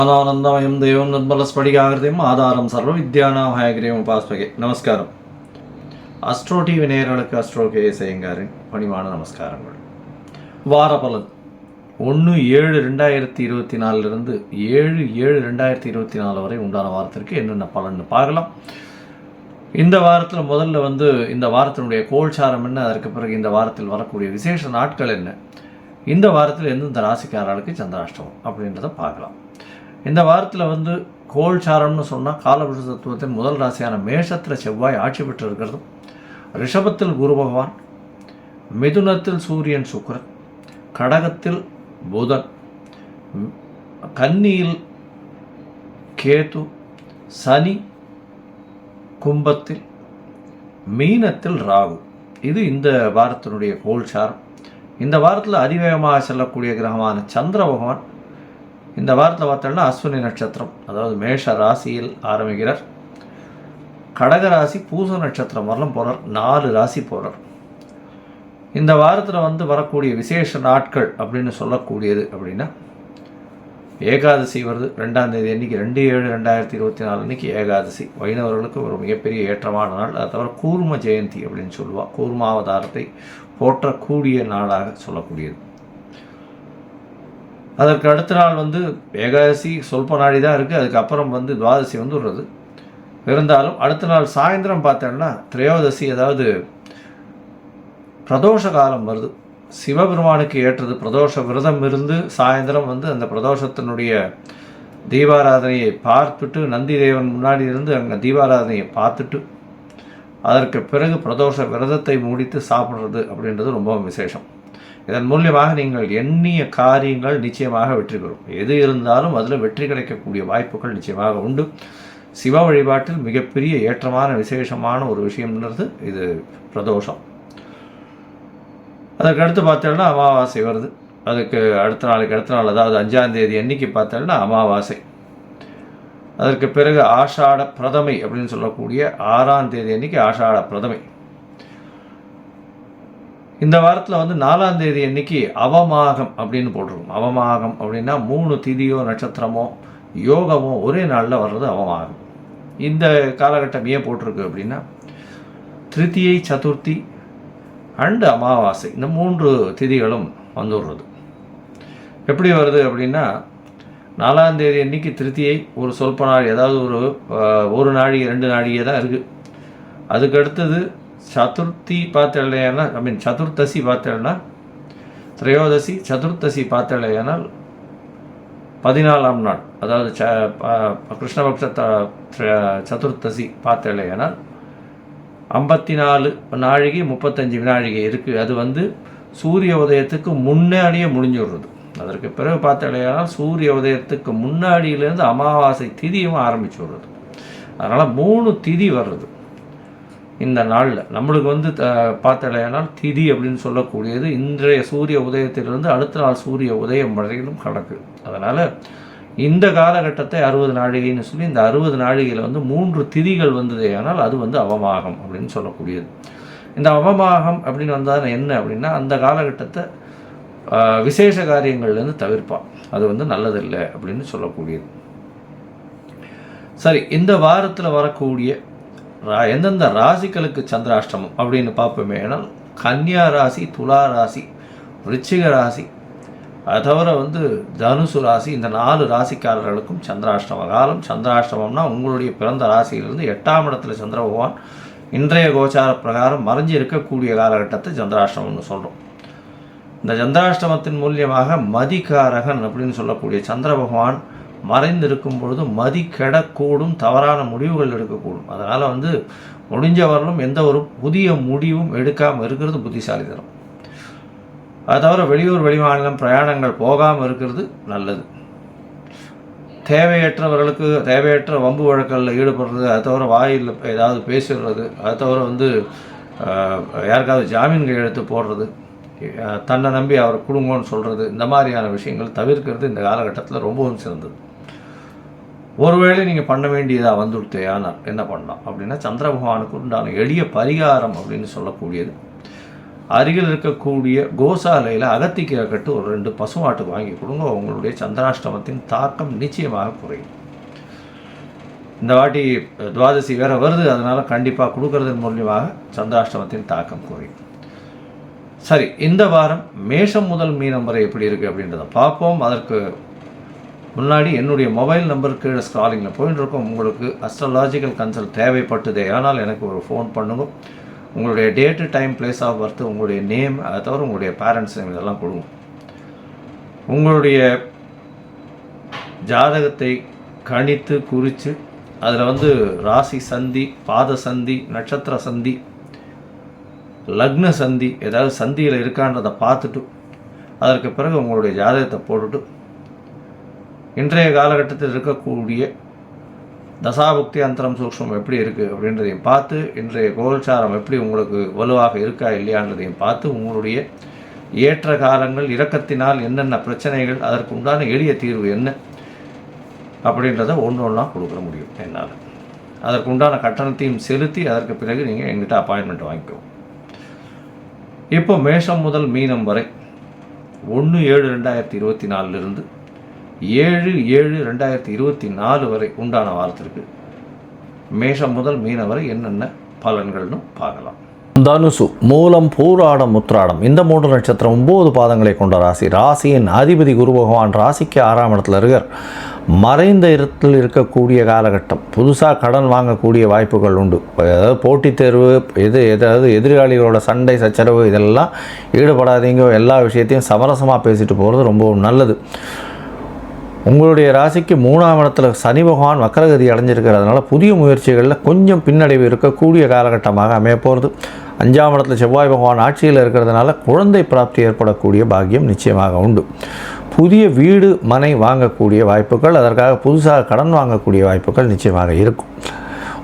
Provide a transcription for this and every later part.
ஆனந்தமயம் தெய்வம் நிர்மலஸ்படிகாகிருதியும் ஆதாரம் சர்வ வித்யானாம் ஹயகிரியம் உபாஸ்பகே. நமஸ்காரம். அஸ்ட்ரோ டிவி நேயர்களுக்கு அஸ்ட்ரோ கேஎஸ் ஐயங்காரின் பணிவான நமஸ்காரங்கள். வார பலன் 1/7/2024 7/7/2024 வரை உண்டான வாரத்திற்கு என்னென்ன பலன்னு பார்க்கலாம். இந்த வாரத்தில் முதல்ல இந்த வாரத்தினுடைய கோல்சாரம் என்ன, அதற்கு பிறகு இந்த வாரத்தில் வரக்கூடிய விசேஷ நாட்கள் என்ன, இந்த வாரத்தில் எந்தெந்த ராசிக்காரர்களுக்கு சந்திராஷ்டமம் அப்படின்றத பார்க்கலாம். இந்த வாரத்தில் கோல்சாரம்னு சொன்னால் காலபுருஷ தத்துவத்தின் முதல் ராசியான மேஷத்தில் செவ்வாய் ஆட்சி பெற்று இருக்கிறதும், ரிஷபத்தில் குரு பகவான், மிதுனத்தில் சூரியன் சுக்கிரன், கடகத்தில் புதன், கன்னியில் கேது, சனி கும்பத்தில், மீனத்தில் ராகு. இது இந்த வாரத்தினுடைய கோல்சாரம். இந்த வாரத்தில் அதிவேகமாக செல்லக்கூடிய கிரகமான சந்திர பகவான் இந்த வாரத்தில் பார்த்தோம்னா அஸ்வினி நட்சத்திரம், அதாவது மேஷ ராசியில் ஆரம்பிக்கிறார். கடக ராசி பூச நட்சத்திரம் வரலாம் போகிறார். 4 ராசி போகிறார். இந்த வாரத்தில் வரக்கூடிய விசேஷ நாட்கள் அப்படின்னு சொல்லக்கூடியது அப்படின்னா, ஏகாதசி வருது. 2ஆம் தேதி அன்றைக்கி 2/7/2024 அன்றைக்கி ஏகாதசி. வைணவர்களுக்கு ஒரு மிகப்பெரிய ஏற்றமான நாள். அதை தவிர கூர்ம ஜெயந்தி அப்படின்னு சொல்லுவாள். கூர்மாவதாரத்தை போற்றக்கூடிய நாளாக சொல்லக்கூடியது. அதற்கு அடுத்த நாள் ஏகாதசி சொல்ப நாடி தான் இருக்குது. அதுக்கப்புறம் துவாதசி வருது. இருந்தாலும் அடுத்த நாள் சாயந்தரம் பார்த்தோன்னா திரையோதசி, அதாவது பிரதோஷ காலம் வருது. சிவபெருமானுக்கு ஏற்றது பிரதோஷ விரதம் இருந்து சாயந்தரம் அந்த பிரதோஷத்தினுடைய தீபாராதனையை பார்த்துட்டு, நந்தி தேவன் முன்னாடி இருந்து அங்கே தீபாராதனையை பார்த்துட்டு அதற்கு பிறகு பிரதோஷ விரதத்தை முடித்து சாப்பிட்றது அப்படின்றது ரொம்ப விசேஷம். இதன் மூலியமாக நீங்கள் எண்ணிய காரியங்கள் நிச்சயமாக வெற்றி பெறும். எது இருந்தாலும் அதில் வெற்றி கிடைக்கக்கூடிய வாய்ப்புகள் நிச்சயமாக உண்டு. சிவ வழிபாட்டில் மிகப்பெரிய ஏற்றமான விசேஷமான ஒரு விஷயம்ன்றது இது பிரதோஷம். அதற்கு அடுத்து பார்த்தோம்னா அமாவாசை வருது. அதுக்கு அடுத்த நாள் அதாவது 5ஆம் தேதி அன்னைக்கு பார்த்தோம்னா அமாவாசை. அதற்கு பிறகு ஆஷாட பிரதமை அப்படின்னு சொல்லக்கூடிய 6ஆம் தேதி அன்னைக்கு ஆஷாட பிரதமை. இந்த வாரத்தில் 4ஆம் தேதி அன்னைக்கு அவமாகம் அப்படின்னு போட்டிருக்கும். அவமாகம் அப்படின்னா 3 திதியோ நட்சத்திரமோ யோகமோ ஒரே நாளில் வர்றது அவமாகம். இந்த காலகட்டம் ஏன் போட்டிருக்கு அப்படின்னா, திருத்தியை, சதுர்த்தி அண்டு அமாவாசை, இந்த 3 திதிகளும் வந்துடுறது. எப்படி வருது அப்படின்னா, 4ஆம் தேதி அன்னைக்கு திருத்தியை ஒரு சொல்ப நாள், ஏதாவது ஒரு நாழிகை 2 நாழிகை தான் இருக்குது. அதுக்கு அடுத்தது சதுர்த்தி பார்த்தேன்னா சதுர்த்தசி பார்த்தேன்னா திரையோதசி, சதுர்த்தசி பார்த்தேனால் 14ஆம் நாள், அதாவது கிருஷ்ணபக்ஷ சதுர்த்தசி பார்த்தேனால் 54 நாழிகை 35 வினாழிகை இருக்குது. அது சூரிய உதயத்துக்கு முன்னாடியே முடிஞ்சுடுறது. அதற்கு பிறகு பார்த்தேனால் சூரிய உதயத்துக்கு முன்னாடியிலேருந்து அமாவாசை திதியும் ஆரம்பிச்சு விடுறது. அதனால் 3 திதி வர்றது இந்த நாளில். நம்மளுக்கு பார்த்தேனால் திதி அப்படின்னு சொல்லக்கூடியது இன்றைய சூரிய உதயத்திலிருந்து அடுத்த நாள் சூரிய உதயம் வரையிலும் கணக்கு. அதனால் இந்த காலகட்டத்தை 60 நாழிகைன்னு சொல்லி, இந்த 60 நாழிகையில் 3 திதிகள் வந்ததே ஆனால் அது அவமாகம் அப்படின்னு சொல்லக்கூடியது. இந்த அவமாகம் அப்படின்னு வந்தால் என்ன அப்படின்னா, அந்த காலகட்டத்தை விசேஷ காரியங்கள்லேருந்து தவிர்ப்பான். அது நல்லதில்லை அப்படின்னு சொல்லக்கூடியது. சரி, இந்த வாரத்தில் வரக்கூடிய எந்தெந்த ராசிகளுக்கு சந்திராஷ்டமம் அப்படின்னு பார்ப்போமே. ஏன்னால் கன்னியா ராசி, துலா ராசி, விருச்சிக ராசி, அது தவிர தனுசு ராசி, இந்த 4 ராசிக்காரர்களுக்கும் சந்திராஷ்டம காலம். சந்திராஷ்டமம்னா உங்களுடைய பிறந்த ராசியிலிருந்து 8ஆம் இடத்துல சந்திர பகவான் இன்றைய கோச்சார பிரகாரம் மறைஞ்சி இருக்கக்கூடிய காலகட்டத்தை சந்திராஷ்டமம்னு சொல்கிறோம். இந்த சந்திராஷ்டமத்தின் மூலியமாக மதிகாரகன் அப்படின்னு சொல்லக்கூடிய சந்திர பகவான் மறைந்திருக்கும் பொழுது மதி கெடக்கூடும், தவறான முடிவுகள் எடுக்கக்கூடும். அதனால் முடிஞ்சவர்களும் எந்த ஒரு புதிய முடிவும் எடுக்காமல் இருக்கிறது புத்திசாலித்தனம். அது தவிர வெளியூர் வெளிமாநிலம் பிரயாணங்கள் போகாமல் இருக்கிறது நல்லது. தேவையற்றவர்களுக்கு தேவையற்ற வம்பு வழக்கங்களில் ஈடுபடுறது, அது தவிர வாயில் ஏதாவது பேசிடுறது, அது தவிர யாருக்காவது ஜாமீன் கையெழுத்து போடுறது, தன்னை நம்பி அவரை கொடுங்கன்னு சொல்கிறது, இந்த மாதிரியான விஷயங்கள் தவிர்க்கிறது இந்த காலகட்டத்தில் ரொம்பவும் சிறந்தது. ஒருவேளை நீங்கள் பண்ண வேண்டியதாக வந்துடுத்தே ஆனால் என்ன பண்ணலாம் அப்படின்னா, சந்திர பகவானுக்கு உண்டான எளிய பரிகாரம் அப்படின்னு சொல்லக்கூடியது அருகில் இருக்கக்கூடிய கோசாலையில் அகத்திக்கீரை கட்டு ஒரு 2 பசுமாட்டுக்கு வாங்கி கொடுங்க. உங்களுடைய சந்திராஷ்டமத்தின் தாக்கம் நிச்சயமாக குறையும். இந்த வாட்டி துவாதசி வேறு வருது, அதனால் கண்டிப்பாக கொடுக்கறதன் மூலியமாக சந்திராஷ்டமத்தின் தாக்கம் குறையும். சரி, இந்த வாரம் மேஷம் முதல் மீனம் வரை எப்படி இருக்குது அப்படின்றத பார்ப்போம். அதற்கு முன்னாடி என்னுடைய மொபைல் நம்பர் கீழே ஸ்க்ராலிங்கில் போயிட்டு இருக்கோம். உங்களுக்கு அஸ்ட்ராலாஜிக்கல் கன்சல்ட் தேவைப்பட்டதே ஆனால் எனக்கு ஒரு ஃபோன் பண்ணுங்க. உங்களுடைய date, time, place of birth, உங்களுடைய நேம், அதை தவிர உங்களுடைய பேரண்ட்ஸ் நேம் இதெல்லாம் கொடுங்க. உங்களுடைய ஜாதகத்தை கணித்து குறித்து அதில் ராசி சந்தி, பாத சந்தி, நட்சத்திர சந்தி, லக்ன சந்தி, ஏதாவது சந்தியில் இருக்கான்றதை பார்த்துட்டு அதற்கு பிறகு உங்களுடைய ஜாதகத்தை போட்டுட்டு இன்றைய காலகட்டத்தில் இருக்கக்கூடிய தசாபுக்தி அந்தரம் சூக்ஷ்மம் எப்படி இருக்குது அப்படின்றதையும் பார்த்து, இன்றைய கோல்சாரம் எப்படி உங்களுக்கு வலுவாக இருக்கா இல்லையான்றதையும் பார்த்து, உங்களுடைய ஏற்ற காலங்கள் இறக்கத்தினால் என்னென்ன பிரச்சனைகள், அதற்கு உண்டான எளிய தீர்வு என்ன அப்படின்றத ஒன்று ஒன்றா கொடுக்க முடியும் என்னால். அதற்கு உண்டான கட்டணத்தையும் செலுத்தி அதற்கு பிறகு நீங்கள் எங்கிட்ட அப்பாயின்மெண்ட் வாங்கிக்கோ. இப்போ மேஷம் முதல் மீனம் வரை 1/7/2024 7/7/2024 வரை உண்டான வாரத்திற்கு மேஷம் முதல் மீனம் வரை என்னென்ன பலன்கள்னு பார்க்கலாம். தனுசு, மூலம், பூராடம், உத்திராடம் இந்த 3 நட்சத்திரம் 9 பாதங்களை கொண்ட ராசி. ராசியின் அதிபதி குரு பகவான் ராசிக்கு 6ஆம் இடத்துல இருக்கார். மறைந்த இடத்தில் இருக்கக்கூடிய காலகட்டம். புதுசாக கடன் வாங்கக்கூடிய வாய்ப்புகள் உண்டு. அதாவது போட்டித் தேர்வு, ஏதாவது எதிராளிகளோட சண்டை சச்சரவு இதெல்லாம் ஈடுபடாதீங்க. எல்லா விஷயத்தையும் சமரசமாக பேசிட்டு போகிறது ரொம்ப நல்லது. உங்களுடைய ராசிக்கு 3ஆம் இடத்துல சனி பகவான் வக்கரகதி அடைஞ்சிருக்கிறதுனால புதிய முயற்சிகளில் கொஞ்சம் பின்னடைவு இருக்கக்கூடிய காலகட்டமாக அமைய போகிறது. 5ஆம் இடத்துல செவ்வாய் பகவான் ஆட்சியில் இருக்கிறதுனால குழந்தை பிராப்தி ஏற்படக்கூடிய பாக்கியம் நிச்சயமாக உண்டு. புதிய வீடு மனை வாங்கக்கூடிய வாய்ப்புகள், அதற்காக புதுசாக கடன் வாங்கக்கூடிய வாய்ப்புகள் நிச்சயமாக இருக்கும்.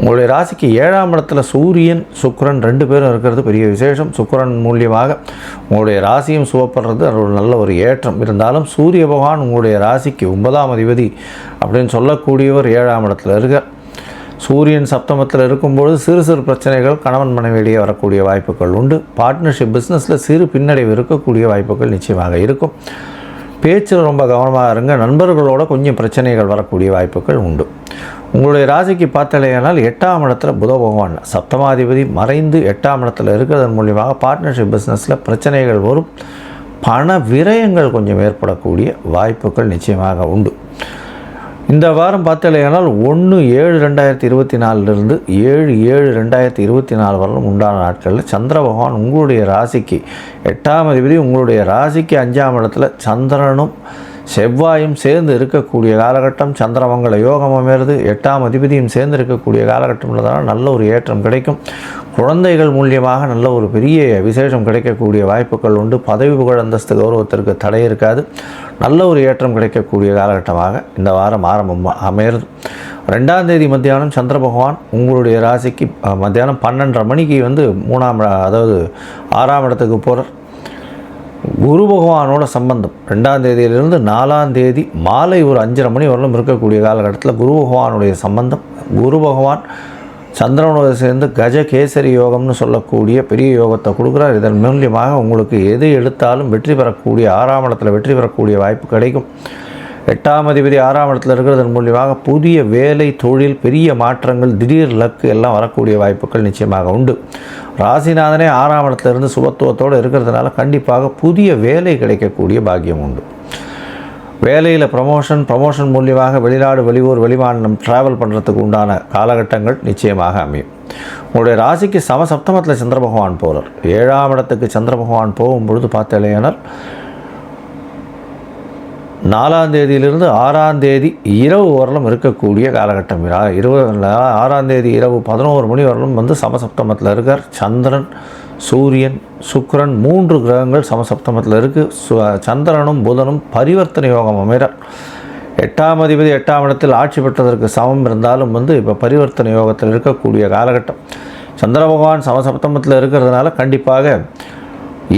உங்களுடைய ராசிக்கு 7ஆம் இடத்துல சூரியன் சுக்கிரன் 2 பேரும் இருக்கிறது பெரிய விசேஷம். சுக்கிரன் மூலியமாக உங்களுடைய ராசியும் சுவப்படுறது ஒரு நல்ல ஒரு ஏற்றம். இருந்தாலும் சூரிய பகவான் உங்களுடைய ராசிக்கு 9ஆம் அதிபதி அப்படின்னு சொல்லக்கூடியவர் 7ஆம் இடத்துல இருக்கார். சூரியன் சப்தமத்தில் இருக்கும்பொழுது சிறு சிறு பிரச்சனைகள் கணவன் மனைவியிடையே வரக்கூடிய வாய்ப்புகள் உண்டு. பார்ட்னர்ஷிப் பிஸ்னஸில் சிறு பின்னடைவு இருக்கக்கூடிய வாய்ப்புகள் நிச்சயமாக இருக்கும். பேச்சில் ரொம்ப கவனமாக இருங்க. நண்பர்களோட கொஞ்சம் பிரச்சனைகள் வரக்கூடிய வாய்ப்புகள் உண்டு. உங்களுடைய ராசிக்கு பார்த்தாலேயானால் 8ஆம் இடத்துல புத பகவான் சப்தமாதிபதி மறைந்து 8ஆம் இடத்துல இருக்கிறதன் மூலியமாக பார்ட்னர்ஷிப் பிஸ்னஸில் பிரச்சனைகள் வரும். பண விரயங்கள் கொஞ்சம் ஏற்படக்கூடிய வாய்ப்புகள் நிச்சயமாக உண்டு. இந்த வாரம் பார்த்தாலேயானால் 1/7/2024 7/7/2024 வரலும் உண்டான நாட்களில் சந்திர பகவான் உங்களுடைய ராசிக்கு 8ஆம் அதிபதி உங்களுடைய ராசிக்கு 5ஆம் இடத்துல சந்திரனும் செவ்வாயும் சேர்ந்து இருக்கக்கூடிய காலகட்டம். சந்திரமங்கல யோகம் அமைகிறது. 8ஆம் அதிபதியும் சேர்ந்து இருக்கக்கூடிய காலகட்டம்ன்றதால நல்ல ஒரு ஏற்றம் கிடைக்கும். குழந்தைகள் மூலியமாக நல்ல ஒரு பெரிய விசேஷம் கிடைக்கக்கூடிய வாய்ப்புகள் உண்டு. பதவி புகழ் அந்தஸ்து கௌரவத்திற்கு தடை இருக்காது. நல்ல ஒரு ஏற்றம் கிடைக்கக்கூடிய காலகட்டமாக இந்த வாரம் ஆரம்பம் அமைகிறது. 2ஆம் தேதி மத்தியானம் சந்திர பகவான் உங்களுடைய ராசிக்கு மத்தியானம் 12:30 மணிக்கு 6ஆம் இடத்துக்கு போகிறார். குரு பகவானோட சம்பந்தம் 2ஆம் தேதியிலிருந்து 4ஆம் தேதி மாலை ஒரு 5:30 மணி வரலும் இருக்கக்கூடிய காலகட்டத்தில் குரு பகவானுடைய சம்பந்தம். குரு பகவான் சந்திரனோடு சேர்ந்து கஜகேசரி யோகம்னு சொல்லக்கூடிய பெரிய யோகத்தை கொடுக்குறார். இதன் மூலியமாக உங்களுக்கு எது எடுத்தாலும் வெற்றி பெறக்கூடிய 6ஆம் இடத்துல வெற்றி பெறக்கூடிய வாய்ப்பு கிடைக்கும். 8ஆம் அதிபதி 6ஆம் இடத்துல இருக்கிறதன் மூலியமாக புதிய வேலை, தொழில், பெரிய மாற்றங்கள், திடீர் லக்கு எல்லாம் வரக்கூடிய வாய்ப்புகள் நிச்சயமாக உண்டு. ராசிநாதனே 6ஆம் இடத்துல இருந்து சுபத்துவத்தோடு இருக்கிறதுனால கண்டிப்பாக புதிய வேலை கிடைக்கக்கூடிய பாக்கியம் உண்டு. வேலையில் ப்ரமோஷன் மூலியமாக வெளிநாடு, வெளியூர், வெளிமாநிலம் ட்ராவல் பண்ணுறதுக்கு உண்டான காலகட்டங்கள் நிச்சயமாக அமையும். உங்களுடைய ராசிக்கு சமசப்தமத்தில் சந்திர பகவான் போகிறார். 7ஆம் இடத்துக்கு சந்திர பகவான் போகும்பொழுது பார்த்தாலேயானால் 4ஆம் தேதியிலிருந்து 6ஆம் தேதி இரவு வரலும் இருக்கக்கூடிய காலகட்டம். 6ஆம் தேதி இரவு 11 மணி வரலும் சமசப்தமத்தில் இருக்கார். சந்திரன், சூரியன், சுக்கிரன் 3 கிரகங்கள் சமசப்தமத்தில் இருக்குது. சந்திரனும் புதனும் பரிவர்த்தனை யோகம் அமைகிறார். 8ஆம் அதிபதி 8ஆம் இடத்தில் ஆட்சி பெற்றதற்கு சமம் இருந்தாலும் இப்போ பரிவர்த்தனை யோகத்தில் இருக்கக்கூடிய காலகட்டம். சந்திர பகவான் சமசப்தமத்தில் இருக்கிறதுனால கண்டிப்பாக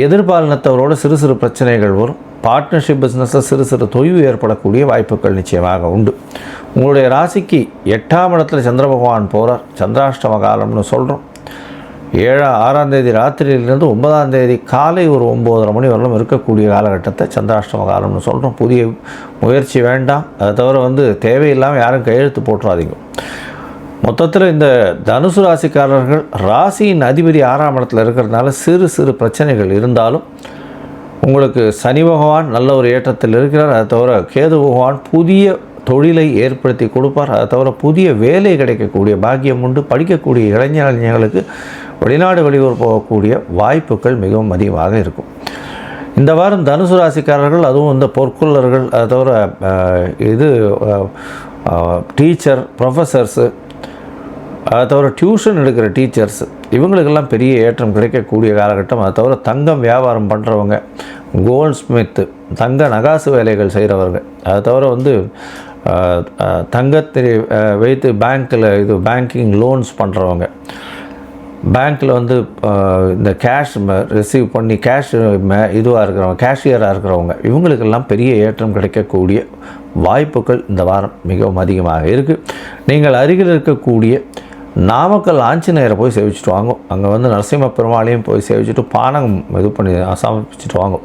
எதிர்பாலினத்தவரோடு சிறு சிறு பிரச்சனைகள் வரும். பார்ட்னர்ஷிப் பிஸ்னஸில் சிறு சிறு தொய்வு ஏற்படக்கூடிய வாய்ப்புகள் நிச்சயமாக உண்டு. உங்களுடைய ராசிக்கு 8ஆம் இடத்துல சந்திர பகவான் போகிறார். சந்திராஷ்டம காலம்னு சொல்கிறோம். 6ஆம் தேதி ராத்திரியிலிருந்து 9ஆம் தேதி காலை ஒரு 9:30 மணி வரலும் இருக்கக்கூடிய காலகட்டத்தை சந்திராஷ்டம காலம்னு சொல்கிறோம். புதிய முயற்சி வேண்டாம். அதை தவிர தேவையில்லாமல் யாரும் கையெழுத்து போட்டுறாதீங்க. மொத்தத்தில் இந்த தனுசு ராசிக்காரர்கள் ராசியின் அதிபதி 6ஆம் இடத்துல இருக்கிறதுனால சிறு சிறு பிரச்சனைகள் இருந்தாலும் உங்களுக்கு சனி பகவான் நல்ல ஒரு ஏற்றத்தில் இருக்கிறார். அதை தவிர கேது பகவான் புதிய தொழிலை ஏற்படுத்தி கொடுப்பார். அதை தவிர புதிய வேலை கிடைக்கக்கூடிய பாக்கியம் உண்டு. படிக்கக்கூடிய இளைஞர்களுக்கு வெளிநாடு வெளியூர் போகக்கூடிய வாய்ப்புகள் மிகவும் அதிகமாக இருக்கும். இந்த வாரம் தனுசு ராசிக்காரர்கள், அதுவும் இந்த பொற்கொள்ளர்கள், அதை தவிர டீச்சர், ப்ரொஃபஸர்ஸு, அதை தவிர டியூஷன் எடுக்கிற டீச்சர்ஸ், இவங்களுக்கெல்லாம் பெரிய ஏற்றம் கிடைக்கக்கூடிய காலகட்டம். அதை தவிர தங்கம் வியாபாரம் பண்ணுறவங்க, கோல்ட் ஸ்மித்து, தங்க நகாசு வேலைகள் செய்கிறவர்கள், அதை தவிர தங்கத்தை வைத்து பேங்கிங் லோன்ஸ் பண்ணுறவங்க, பேங்க்கில் இந்த கேஷ் ரிசீவ் பண்ணி கேஷியராக இருக்கிறவங்க, இவங்களுக்கெல்லாம் பெரிய ஏற்றம் கிடைக்கக்கூடிய வாய்ப்புகள் இந்த வாரம் மிகவும் அதிகமாக இருக்குது. நீங்கள் அருகில் இருக்கக்கூடிய நாமக்கல் ஆஞ்சநேயரை போய் சேவிச்சுட்டு வாங்க. அங்கே நரசிம்ம பெருமாளையும் போய் சேவிச்சுட்டு பானகம் பண்ணி சமர்ப்பிச்சுட்டு வாங்க.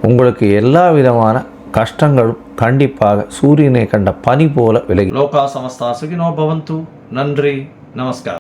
உங்களுக்கு எல்லா விதமான கஷ்டங்களும் கண்டிப்பாக சூரியனை கண்ட பனி போல விலகி. லோகா சமஸ்தா சுகினோ பவந்து. நன்றி, நமஸ்காரம்.